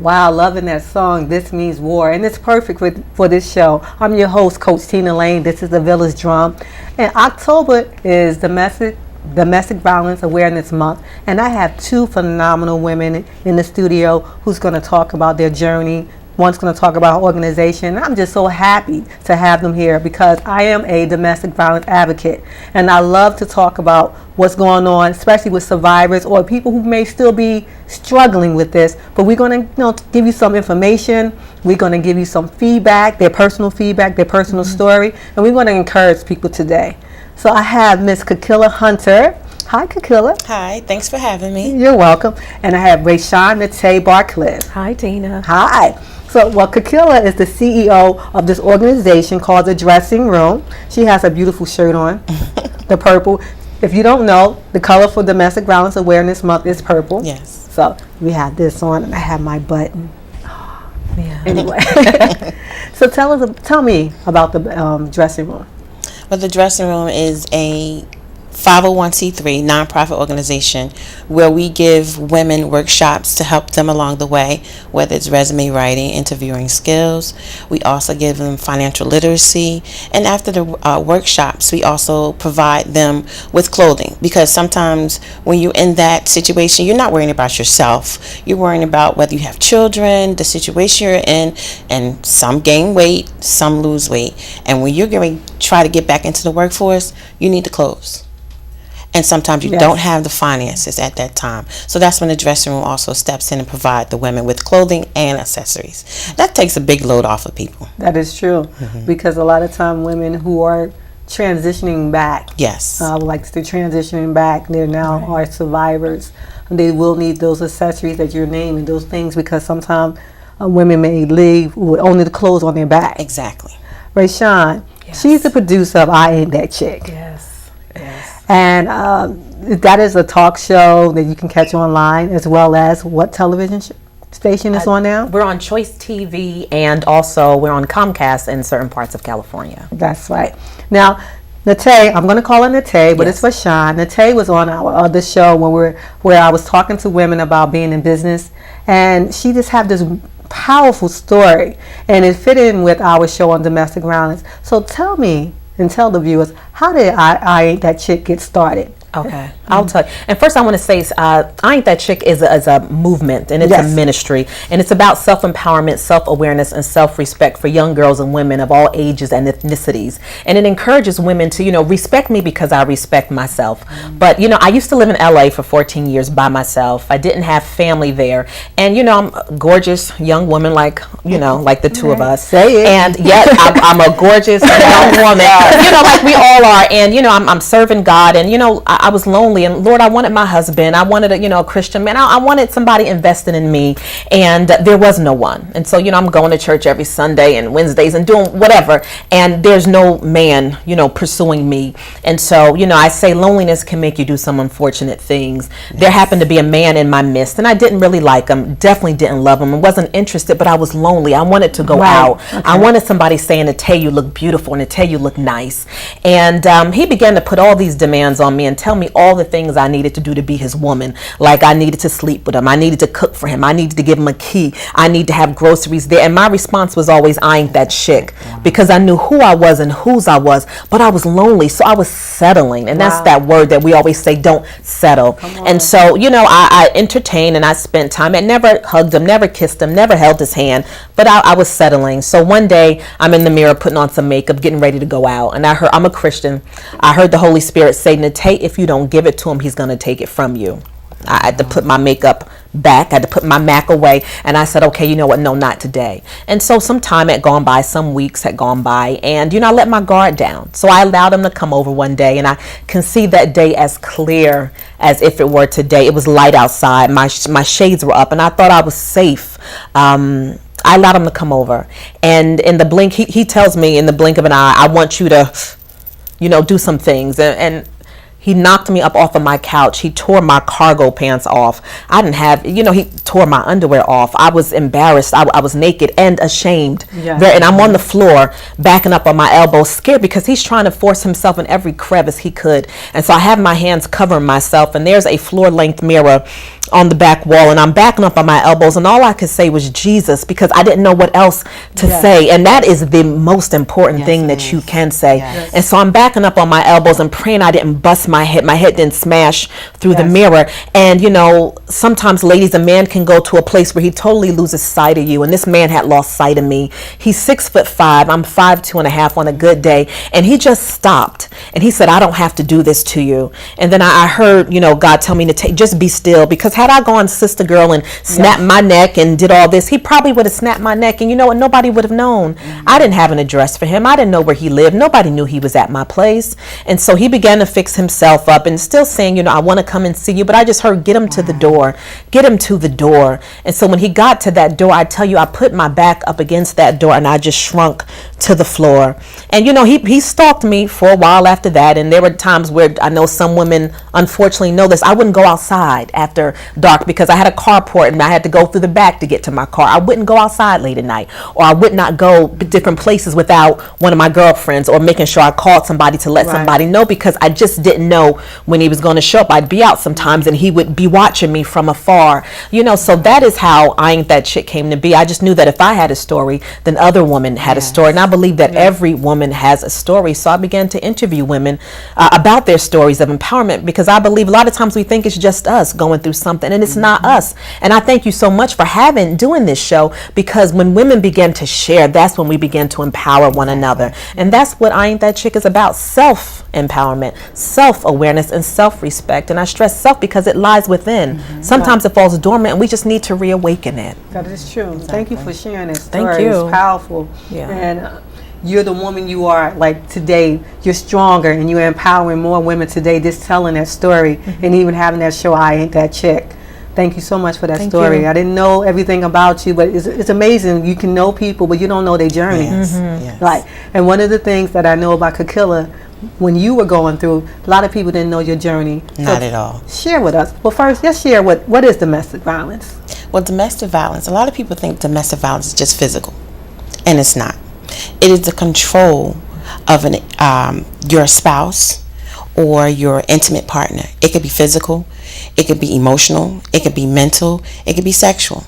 Wow, loving that song, This Means War. And it's perfect for this show. I'm your host, Coach Tina Lane. This is the Village Drum. And October is Domestic Violence Awareness Month. And I have two phenomenal women in the studio who's going to talk about their journey. One's going to talk about her organization. I'm just so happy to have them here because I am a domestic violence advocate. And I love to talk about what's going on, especially with survivors or people who may still be struggling with this. But we're going to give you some information. We're going to give you some feedback, their personal story. And we're going to encourage people today. So I have Miss Kakila Hunter. Hi, Kakila. Hi, thanks for having me. You're welcome. And I have Shan Barclift. Hi, Tina. Hi. So, Kakila is the CEO of this organization called The Dressing Room. She has a beautiful shirt on, the purple. If you don't know, the color for Domestic Violence Awareness Month is purple. Yes. So, we have this on, and I have my button. Yeah. Anyway. So, tell me about the Dressing Room. Well, the Dressing Room is a 501c3 nonprofit organization where we give women workshops to help them along the way, whether it's resume writing, interviewing skills. We also give them financial literacy, and after the workshops we also provide them with clothing, because sometimes when you're in that situation you're not worrying about yourself, you're worrying about whether you have children, the situation you're in, and some gain weight, some lose weight, and when you're going to try to get back into the workforce you need the clothes. And sometimes you don't have the finances at that time. So that's when the dressing room also steps in and provide the women with clothing and accessories. That takes a big load off of people. That is true. Because a lot of time women who are transitioning back, yes, like they're transitioning back, they now are survivors. They will need those accessories that you're naming, those things, because sometimes women may leave with only the clothes on their back. Exactly. Shan, she's the producer of I Ain't That Chick. Yes. And that is a talk show that you can catch online, as well as what television station is on now? We're on Choice TV, and also we're on Comcast in certain parts of California. That's right. Now, Nate, I'm going to call her Nate, but it's for Shan. Nate was on our other show where I was talking to women about being in business, and she just had this powerful story, and it fit in with our show on domestic violence. So tell me, and tell the viewers, how did I Ain't That Chick get started? Okay, I'll tell you. And first I want to say, I Ain't That Chick is a movement, and it's a ministry, and it's about self-empowerment, self-awareness, and self-respect for young girls and women of all ages and ethnicities. And it encourages women to, respect me because I respect myself. But, I used to live in LA for 14 years by myself. I didn't have family there. And, I'm a gorgeous young woman like the two of us. Say it. And yet I'm a gorgeous young woman, like we all are. And, I'm serving God, and, I was lonely, and Lord, I wanted my husband. I wanted a Christian man. I wanted somebody invested in me, and there was no one. And so, I'm going to church every Sunday and Wednesdays and doing whatever, and there's no man, pursuing me. And so, I say loneliness can make you do some unfortunate things. Yes. There happened to be a man in my midst, and I didn't really like him, definitely didn't love him, and wasn't interested, but I was lonely. I wanted to go out. Okay. I wanted somebody saying, Nate, you look beautiful, Nate, you look nice. And he began to put all these demands on me and tell me all the things I needed to do to be his woman. Like I needed to sleep with him, I needed to cook for him, I needed to give him a key, I need to have groceries there. And my response was always, I ain't that chick, because I knew who I was and whose I was, but I was lonely, so I was settling. And that's that word that we always say, don't settle. And so, I entertained and I spent time. I never hugged him, never kissed him, never held his hand, but I was settling. So one day I'm in the mirror putting on some makeup, getting ready to go out, and I'm a Christian. I heard the Holy Spirit say, Nate, if you don't give it to him, he's going to take it from you. I had to put my makeup back. I had to put my Mac away. And I said, okay, you know what? No, not today. And so some time had gone by, some weeks had gone by, and, I let my guard down. So I allowed him to come over one day, and I can see that day as clear as if it were today. It was light outside. My shades were up, and I thought I was safe. I allowed him to come over. And in the blink, he tells me in the blink of an eye, I want you to, do some things. And He knocked me up off of my couch. He tore my cargo pants off. I didn't have, he tore my underwear off. I was embarrassed. I was naked and ashamed. Yes. And I'm on the floor, backing up on my elbows, scared because he's trying to force himself in every crevice he could. And so I have my hands covering myself, and there's a floor-length mirror on the back wall, and I'm backing up on my elbows, and all I could say was Jesus, because I didn't know what else to say. And that is the most important thing that you can say. Yes. And so I'm backing up on my elbows and praying I didn't bust my head didn't smash through the mirror. And sometimes, ladies, a man can go to a place where he totally loses sight of you, and this man had lost sight of me. He's 6'5", I'm 5'2.5" on a good day, and he just stopped and he said, I don't have to do this to you. And then I heard God tell me to just be still, because had I gone sister girl and snapped my neck and did all this, he probably would have snapped my neck, and and nobody would have known. I didn't have an address for him. I didn't know where he lived. Nobody knew he was at my place. And so he began to fix himself up and still saying, I want to come and see you, but I just heard, get him to the door, get him to the door. And so when he got to that door, I tell you, I put my back up against that door and I just shrunk to the floor. And he stalked me for a while after that. And there were times where I know some women unfortunately know this. I wouldn't go outside after dark because I had a carport and I had to go through the back to get to my car. I wouldn't go outside late at night, or I would not go different places without one of my girlfriends, or making sure I called somebody to let somebody know, because I just didn't know when he was going to show up. I'd be out sometimes and he would be watching me from afar, so that is how I Ain't That Chick came to be. I just knew that if I had a story, then other women had a story, and I believe that every woman has a story. So I began to interview women about their stories of empowerment, because I believe a lot of times we think it's just us going through something, and it's not us. And I thank you so much for doing this show, because when women begin to share, that's when we begin to empower one another. And that's what I Ain't That Chick is about: self-empowerment, self-awareness, and self-respect. And I stress self because it lies within. Sometimes it falls dormant and we just need to reawaken it. That is true. Exactly. Thank you for sharing that story. Thank you. It's powerful. Yeah. And you're the woman you are. Like today, you're stronger and you're empowering more women today, just telling that story and even having that show, I Ain't That Chick. Thank you so much for that story. You. I didn't know everything about you, but it's amazing. You can know people, but you don't know their journey. Yes. Like, and one of the things that I know about Kakila, when you were going through, a lot of people didn't know your journey. Not at all. Share with us. Well, first, let's share what is domestic violence. Well, domestic violence, a lot of people think domestic violence is just physical, and it's not. It is the control of your spouse or your intimate partner. It could be physical, it could be emotional, it could be mental, it could be sexual.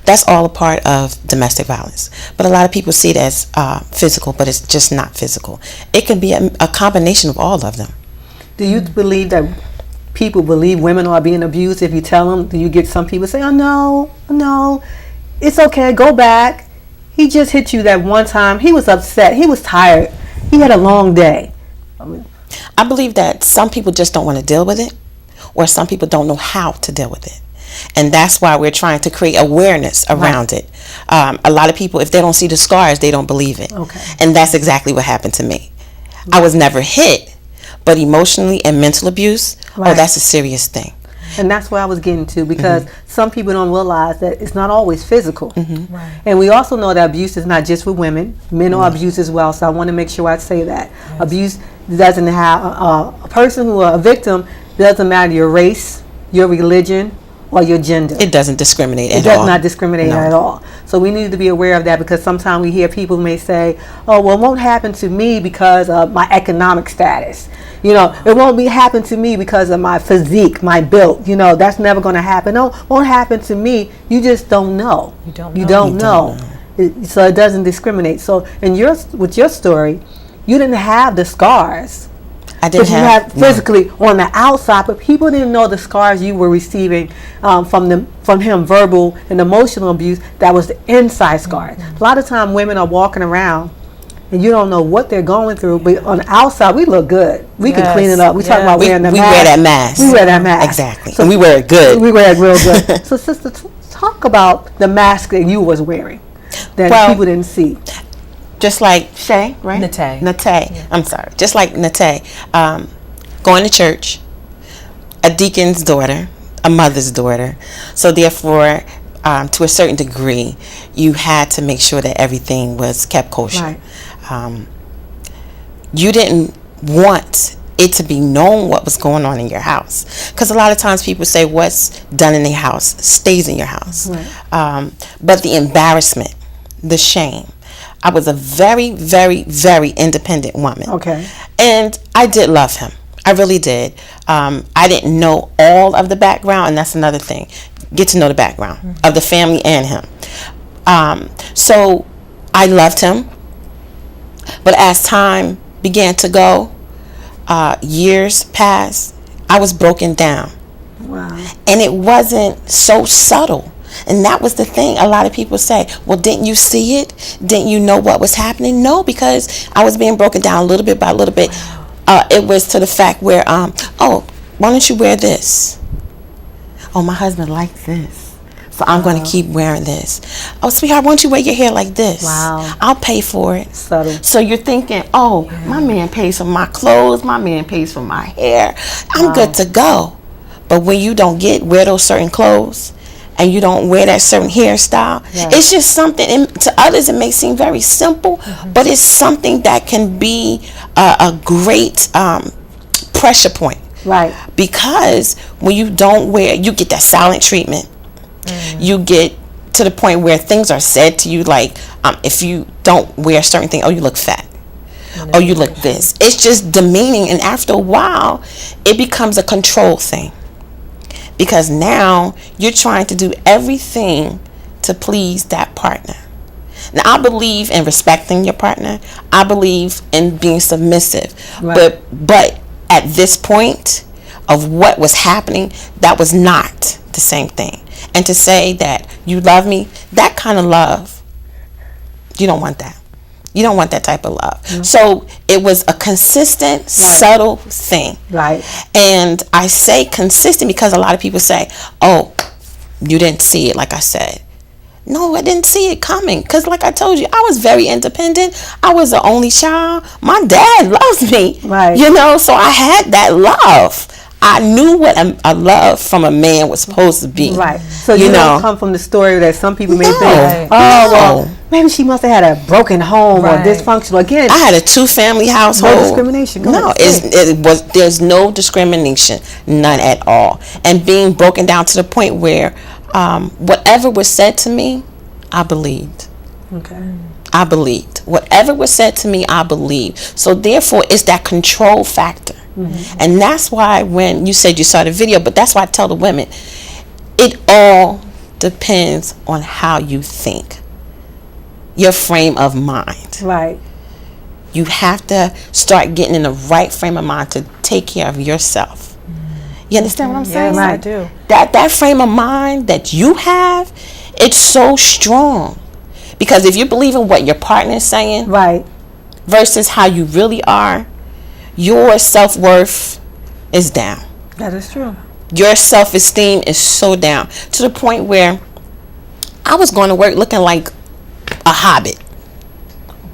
That's all a part of domestic violence. But a lot of people see it as physical, but it's just not physical. It can be a combination of all of them. Do you believe that people believe women are being abused if you tell them? Do you get some people say, oh no, it's okay, go back. He just hit you that one time. He was upset. He was tired. He had a long day. I believe that some people just don't want to deal with it, or some people don't know how to deal with it. And that's why we're trying to create awareness around it. A lot of people, if they don't see the scars, they don't believe it. Okay. And that's exactly what happened to me. I was never hit, but emotionally and mental abuse, that's a serious thing. And that's where I was getting to, because some people don't realize that it's not always physical. Right. And we also know that abuse is not just with women. Men are abused as well, so I want to make sure I say that. Yes. Abuse doesn't have, a person who a victim, doesn't matter your race, your religion, or your gender. It doesn't discriminate at all. It does not discriminate at all. So we need to be aware of that, because sometimes we hear people may say, oh, well, it won't happen to me because of my economic status. It won't happen to me because of my physique, my build. That's never going to happen. No, it won't happen to me. You just don't know. You don't know. So it doesn't discriminate. So with your story, you didn't have the scars. I didn't have physically on the outside, but people didn't know the scars you were receiving from him, verbal and emotional abuse. That was the inside scars. A lot of time women are walking around and you don't know what they're going through, but on the outside we look good. We can clean it up. We talk about wearing the mask. We wear that mask. We wear that mask. Exactly. So, and we wear it good. We wear it real good. So sister, talk about the mask that you was wearing that people didn't see. Just like Shay, right? Nate. Yeah. I'm sorry. Just like Nate, going to church, a deacon's daughter, a mother's daughter. So therefore, to a certain degree, you had to make sure that everything was kept kosher. Right. You didn't want it to be known what was going on in your house. Because a lot of times people say what's done in their house stays in your house. Right. But the embarrassment, the shame. I was a very, very, very independent woman. Okay. And I did love him. I really did. I didn't know all of the background, and that's another thing. Get to know the background of the family and him. So I loved him. But as time began to go, years passed, I was broken down. Wow. And it wasn't so subtle. And that was the thing. A lot of people say, well, didn't you see it? Didn't you know what was happening? No, because I was being broken down a little bit by a little bit. It was to the fact where, oh, why don't you wear this? Oh, my husband likes this, so I'm going to keep wearing this. Oh, sweetheart, why don't you wear your hair like this? Wow. I'll pay for it. Subtle. So you're thinking, oh, my man pays for my clothes, my man pays for my hair. I'm good to go. But when you don't wear those certain clothes, and you don't wear that certain hairstyle, it's just something, and to others it may seem very simple, but it's something that can be a great pressure point. Right. Because when you don't wear, you get that silent treatment. You get to the point where things are said to you like, if you don't wear a certain thing, oh, you look fat. Oh, you look this. It's just demeaning, and after a while, it becomes a control thing. Because now you're trying to do everything to please that partner. Now, I believe in respecting your partner. I believe in being submissive. Right. But at this point of what was happening, that was not the same thing. And to say that you love me, that kind of love, you don't want that. You don't want that type of love. Mm-hmm. So it was a consistent, subtle thing. Right. And I say consistent because a lot of people say, oh, you didn't see it like I said. No, I didn't see it coming. Because like I told you, I was very independent. I was the only child. My dad loves me. Right. You know, so I had that love. I knew what a love from a man was supposed to be. Right. So you don't come from the story that some people may think, oh, well, maybe she must have had a broken home or dysfunctional. Again, I had a 2-family household. No discrimination. There's no discrimination, none at all. And being broken down to the point where whatever was said to me, I believed. Okay. I believed. Whatever was said to me, I believed. So therefore, it's that control factor. Mm-hmm. And that's why when you said you saw the video, but that's why I tell the women, it all depends on how you think, your frame of mind. Right. You have to start getting in the right frame of mind to take care of yourself. You understand what I'm saying? Yes, I do. That frame of mind that you have, it's so strong. Because if you believe in what your partner is saying, right, versus how you really are, your self-worth is down. That is true. Your self-esteem is so down to the point where I was going to work looking like a hobbit.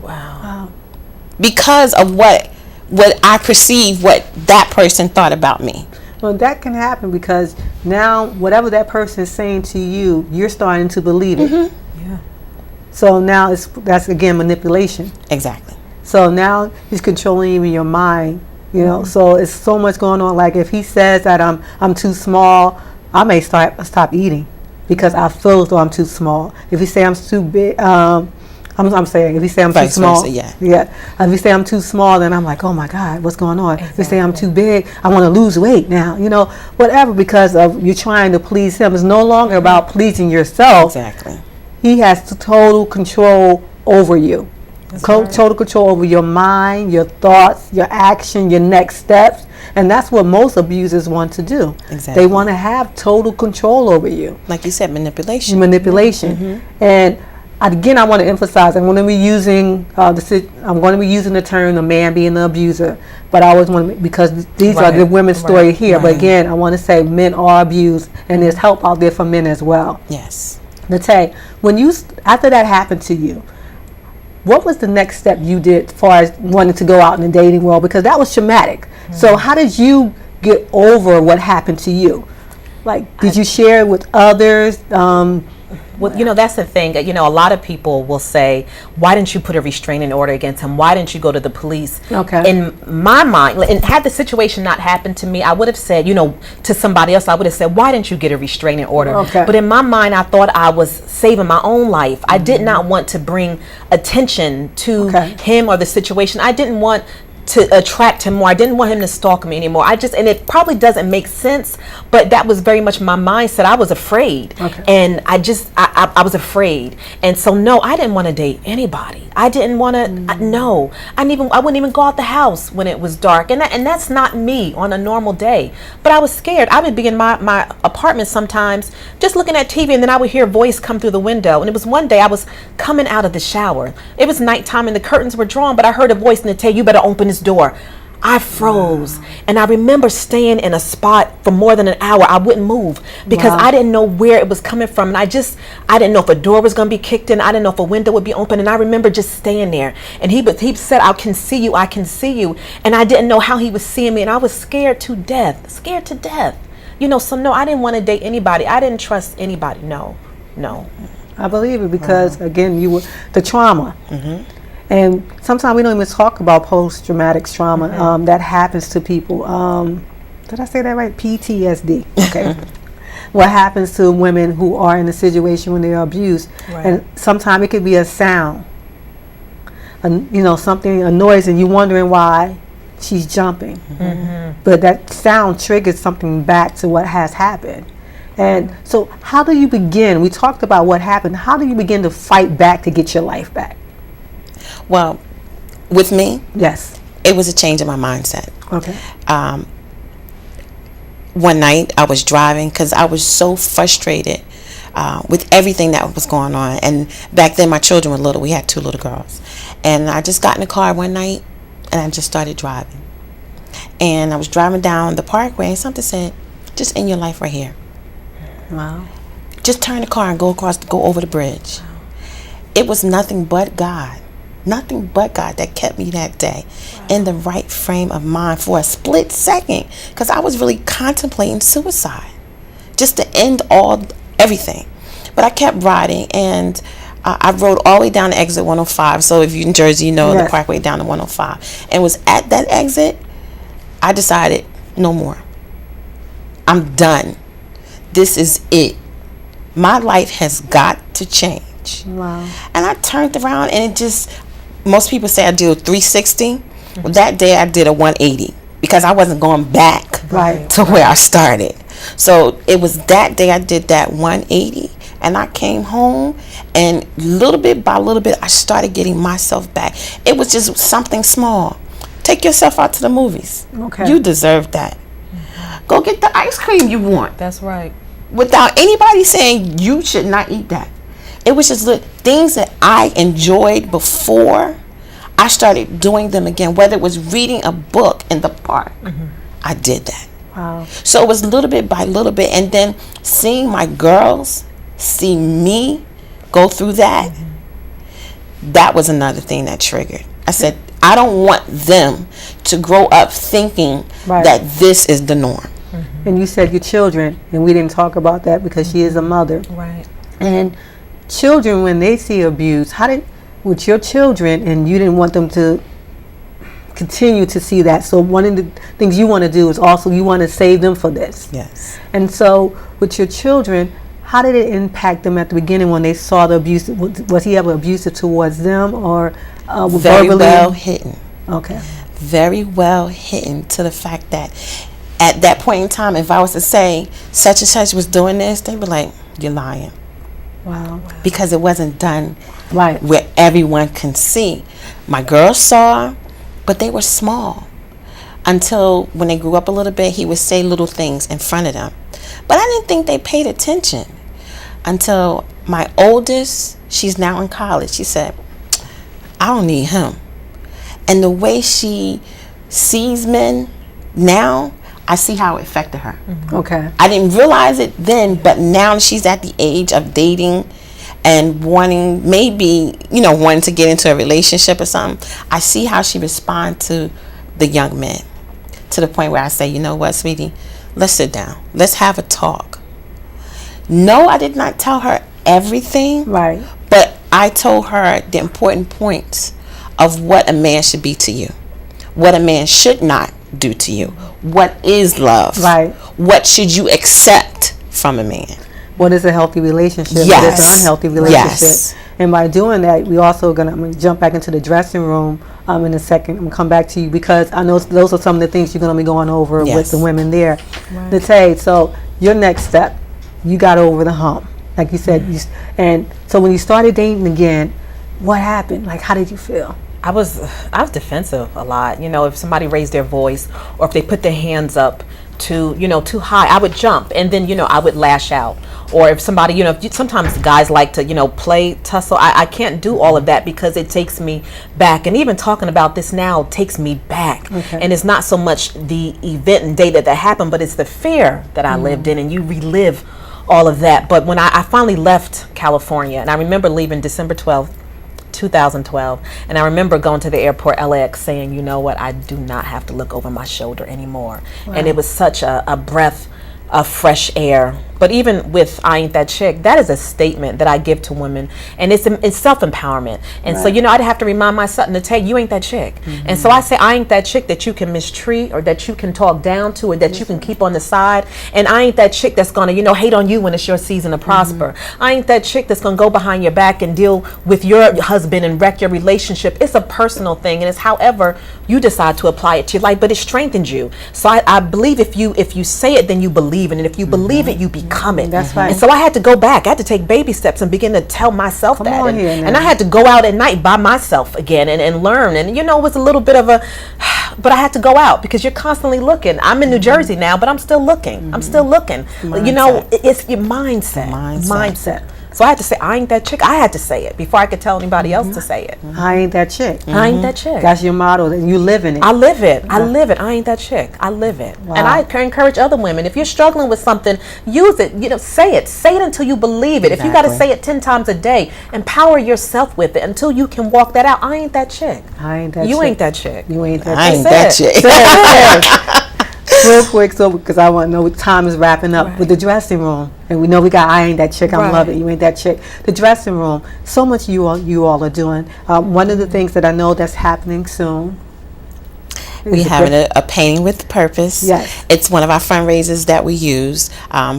Wow. Because of what I perceive what that person thought about me. Well, that can happen because now whatever that person is saying to you, you're starting to believe it. Mm-hmm. Yeah. So now that's again manipulation. Exactly. So now he's controlling even your mind, you know. So it's so much going on. Like if he says that I'm too small, I may stop eating because I feel as though I'm too small. If he say I'm too big, I'm saying if he say I'm too small, yeah. If he say I'm too small, then I'm like, oh my God, what's going on? Exactly. If he say I'm too big, I want to lose weight now, you know, whatever, because of you trying to please him. It's no longer about pleasing yourself. Exactly. He has total control over you. Total control over your mind, your thoughts, your action, your next steps. And that's what most abusers want to do. Exactly. They want to have total control over you. Like you said, manipulation. Mm-hmm. And again, I want to emphasize, I'm going to be using the term the man being the abuser, but I always want to, because these are the women's story here. Right. But again, I want to say men are abused, and there's help out there for men as well. Yes. Nate, after that happened to you, what was the next step you did as far as wanting to go out in the dating world? Because that was traumatic. Mm-hmm. So how did you get over what happened to you? Like, did you share it with others? Well, that's the thing. A lot of people will say, why didn't you put a restraining order against him? Why didn't you go to the police? Okay. In my mind, and had the situation not happened to me, I would have said, to somebody else, I would have said, why didn't you get a restraining order? Okay. But in my mind, I thought I was saving my own life. I did not want to bring attention to him or the situation. I didn't want to attract him more. I didn't want him to stalk me anymore. And it probably doesn't make sense, but that was very much my mindset. I was afraid. And I was afraid. And so no, I didn't want to date anybody. I didn't want to, no. I wouldn't even go out the house when it was dark. And that's not me on a normal day. But I was scared. I would be in my apartment sometimes just looking at TV, and then I would hear a voice come through the window. And it was one day I was coming out of the shower. It was nighttime and the curtains were drawn, but I heard a voice in the tell, you better open this door. I froze. And I remember staying in a spot for more than an hour. I wouldn't move because I didn't know where it was coming from. And I didn't know if a door was going to be kicked in. I didn't know if a window would be open. And I remember just staying there. And he said, I can see you. I can see you. And I didn't know how he was seeing me. And I was scared to death. So no, I didn't want to date anybody. I didn't trust anybody. No. I believe it because, again, you were the trauma. And sometimes we don't even talk about post-traumatic trauma that happens to people. Did I say that right? PTSD. Okay. What happens to women who are in a situation when they are abused. And sometimes it could be a sound. Something, a noise, and you're wondering why she's jumping. But that sound triggers something back to what has happened. And so how do you begin? We talked about what happened. How do you begin to fight back to get your life back? Well, with me, yes, it was a change in my mindset. Okay. One night I was driving because I was so frustrated with everything that was going on. And back then my children were little. We had 2 little girls. And I just got in the car one night and I just started driving. And I was driving down the parkway and something said, just end your life right here. Wow. Just turn the car and go over the bridge. It was nothing but God. Nothing but God that kept me that day in the right frame of mind for a split second, because I was really contemplating suicide, just to end everything. But I kept riding, and I rode all the way down to exit 105. So if you're in Jersey, the parkway down to 105. And was at that exit, I decided, no more. I'm done. This is it. My life has got to change. Wow. And I turned around, and most people say I do a 360. Well, that day I did a 180 because I wasn't going back to where I started. So it was that day I did that 180, and I came home, and little bit by little bit I started getting myself back. It was just something small. Take yourself out to the movies. Okay. You deserve that. Go get the ice cream you want. That's right. Without anybody saying you should not eat that. It was just things that I enjoyed before. I started doing them again, whether it was reading a book in the park. I did that. Wow. So it was little bit by little bit, and then seeing my girls see me go through that, that was another thing that triggered. I said, I don't want them to grow up thinking that this is the norm. And you said your children, and we didn't talk about that because she is a mother. Right. And children, when they see abuse, with your children, and you didn't want them to continue to see that. So one of the things you want to do is also you want to save them for this. Yes. And so with your children, how did it impact them at the beginning when they saw the abuse? Was he ever abusive towards them, or very verbally? well hidden? Okay. Very well hidden, to the fact that at that point in time, if I was to say such and such was doing this, they'd be like, you're lying. Wow. Because it wasn't done Right. where everyone can see. My girls saw, but they were small. Until when they grew up a little bit, he would say little things in front of them. But I didn't think they paid attention until my oldest, she's now in college. She said, I don't need him. And the way she sees men now, I see how it affected her. Okay. I didn't realize it then, but now she's at the age of dating and wanting, maybe, wanting to get into a relationship or something. I see how she responds to the young men, to the point where I say, you know what, sweetie, let's sit down. Let's have a talk. No, I did not tell her everything. Right. But I told her the important points of what a man should be to you, what a man should not do to you, what is love, Right. what should you accept from a man. What is a healthy relationship? What is Yes. an unhealthy relationship? Yes. And by doing that, we also I'm gonna jump back into the dressing room in a second. I'm gonna come back to you because I know those are some of the things you're gonna be going over Yes. with the women there. Nate, so your next step, you got over the hump, like you said. And so when you started dating again, what happened? Like, how did you feel? I was defensive a lot. You know, if somebody raised their voice or if they put their hands up too high, I would jump, and then I would lash out. Or if somebody, sometimes guys like to play tussle. I can't do all of that because it takes me back. And even talking about this now takes me back. Okay. And it's not so much the event and date that happened, but it's the fear that I lived in, and you relive all of that. But when I finally left California, and I remember leaving December 12th, 2012, and I remember going to the airport LAX saying, you know what, I do not have to look over my shoulder anymore. And it was such a breath of fresh air. But even with I Ain't That Chick, that is a statement that I give to women, and it's self-empowerment. And so I'd have to remind myself, Nate, you ain't that chick. And so I say, I ain't that chick that you can mistreat, or that you can talk down to, or that you can keep on the side. And I ain't that chick that's gonna hate on you when it's your season to prosper. I ain't that chick that's gonna go behind your back and deal with your husband and wreck your relationship. It's a personal thing, and it's however you decide to apply it to your life, but it strengthens you. So I believe if you say it, then you believe it, and if you believe it, you become it. That's right. And so I had to go back. I had to take baby steps and begin to tell myself Come that. on And, here now. and I had to go out at night by myself again and learn. And it was a little bit of a, but I had to go out because you're constantly looking. I'm in New Jersey now, but I'm still looking. I'm still looking. It's your mindset. So I had to say, I ain't that chick. I had to say it before I could tell anybody else to say it. I ain't that chick. I ain't that chick. That's your motto, and you live in it. I live it. I live it. I ain't that chick. I live it. Wow. And I encourage other women, if you're struggling with something, use it. Say it. Say it until you believe it. If you got to say it 10 times a day, empower yourself with it until you can walk that out. I ain't that chick. I ain't that You chick. ain't that chick. You ain't that I chick. ain't that chick. Yes. Real quick, so because I want to know time is wrapping up with the dressing room, and we know we got I ain't that chick. I love it. You ain't that chick. The dressing room. So much you all are doing. One of the things that I know that's happening soon. We having a painting with purpose. Yes. It's one of our fundraisers that we use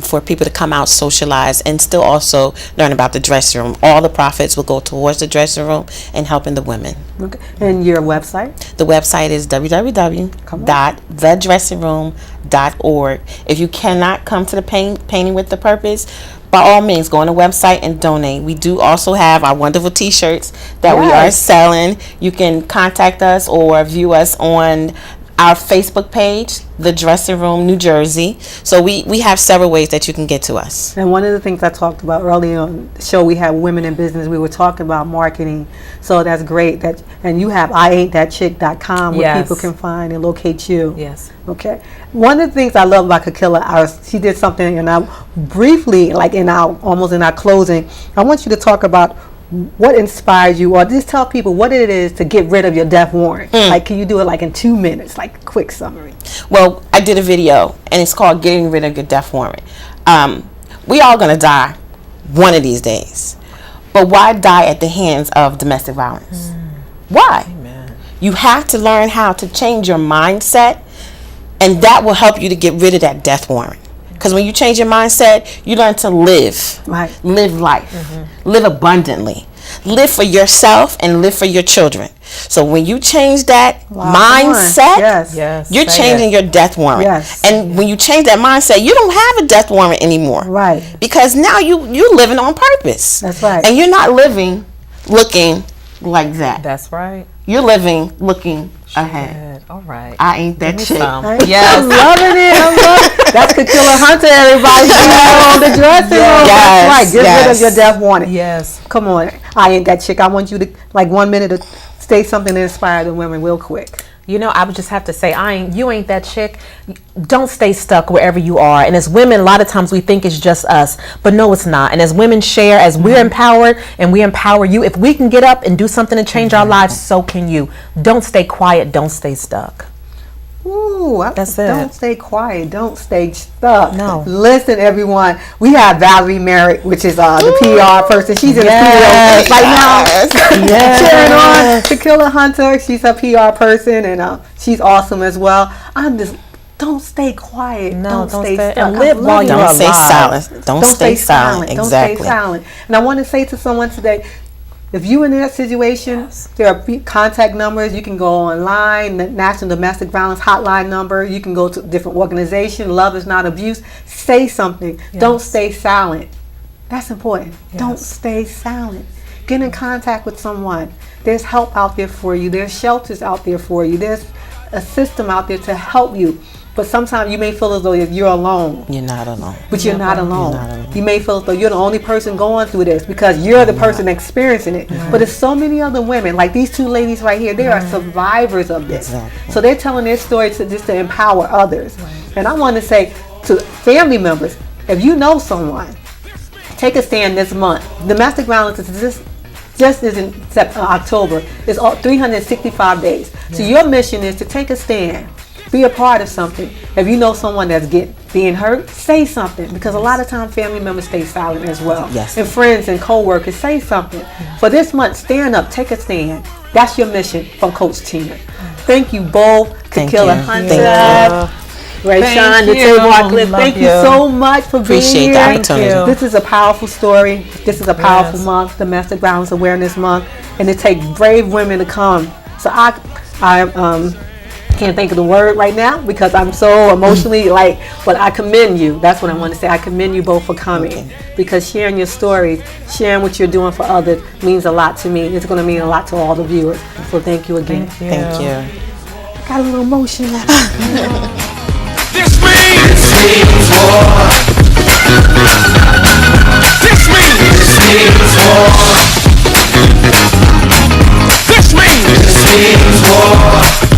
for people to come out, socialize, and still also learn about the dressing room. All the profits will go towards the dressing room and helping the women. Okay. And your website? The website is www.thedressingroom.org. If you cannot come to the painting with the purpose, by all means, go on the website and donate. We do also have our wonderful T-shirts that we are selling. You can contact us or view us on our Facebook page, The Dressing Room, New Jersey. So we have several ways that you can get to us. And one of the things I talked about earlier on the show, we had Women in Business. We were talking about marketing. So that's great. And you have IAinTThatChick.com where people can find and locate you. Yes. Okay. One of the things I love about Kakila, she did something, and I briefly, like almost in our closing, I want you to talk about what inspired you, or just tell people what it is to get rid of your death warrant. Like, can you do it like in 2 minutes, like a quick summary? Well, I did a video, and it's called Getting Rid of Your Death Warrant. We all gonna die one of these days, but why die at the hands of domestic violence? Why? Amen. You have to learn how to change your mindset, and that will help you to get rid of that death warrant. Because when you change your mindset, you learn to live. Right. Live life. Live abundantly. Live for yourself and live for your children. So when you change that mindset, you're changing your death warrant. Yes. And when you change that mindset, you don't have a death warrant anymore. Right. Because now you're living on purpose. That's right. And you're not living looking like that. That's right. You're living looking ahead. All right. I ain't that chick. Yes. I'm loving it. That's Kakila Hunter, everybody. On the dressing room. That's right. Get rid of your death warrant. Yes. Come on. I ain't that chick. I want you to, like 1 minute, to say something to inspire the women real quick. I would just have to say, you ain't that chick. Don't stay stuck wherever you are. And as women, a lot of times we think it's just us, but no, it's not. And as women share, as we're empowered and we empower you, if we can get up and do something to change our lives, so can you. Don't stay quiet. Don't stay stuck. Ooh, That's it. Don't stay quiet. Don't stay stuck. No. Listen, everyone. We have Valerie Merritt, which is the PR person. She's in Yes. the studio right now. Yes. Cheering on Kakila Hunter. She's a PR person, and she's awesome as well. Don't stay quiet. No, don't stay stuck. and I live love while you. you're Don't stay alive. silent. Don't stay silent. Don't Exactly. stay silent. And I want to say to someone today, if you're in that situation, there are contact numbers. You can go online, the National Domestic Violence Hotline number. You can go to different organizations. Love is not abuse. Say something. Don't stay silent. That's important. Don't stay silent. Get in contact with someone. There's help out there for you. There's shelters out there for you. There's a system out there to help you. But sometimes you may feel as though you're alone. You're not alone. But you're not alone. You're not alone. You may feel as though you're the only person going through this because you're the person experiencing it. But there's so many other women, like these two ladies right here, they are survivors of this. Exactly. So they're telling their story just to empower others. And I want to say to family members, if you know someone, take a stand this month. Domestic violence is just isn't October. It's all 365 days. So your mission is to take a stand. Be a part of something. If you know someone that's being hurt, say something. Because a lot of times family members stay silent as well. Yes. And friends and co-workers, say something. For this month, stand up, take a stand. That's your mission from Coach Tina. Thank you both. Thank Kakila you. Hunter. Thank Ray Thank Shan, the you. Barclift. Love Thank you you. so much for Appreciate being the here. opportunity. Thank you. This is a powerful story. This is a powerful Yes. month, Domestic Violence Awareness Month, and it takes brave women to come. So I can't think of the word right now because I'm so emotionally but I commend you. That's what I want to say. I commend you both for coming because sharing your stories, sharing what you're doing for others means a lot to me. It's going to mean a lot to all the viewers. So thank you again. Thank you. Got a little emotional. This means war. This means war. This means war.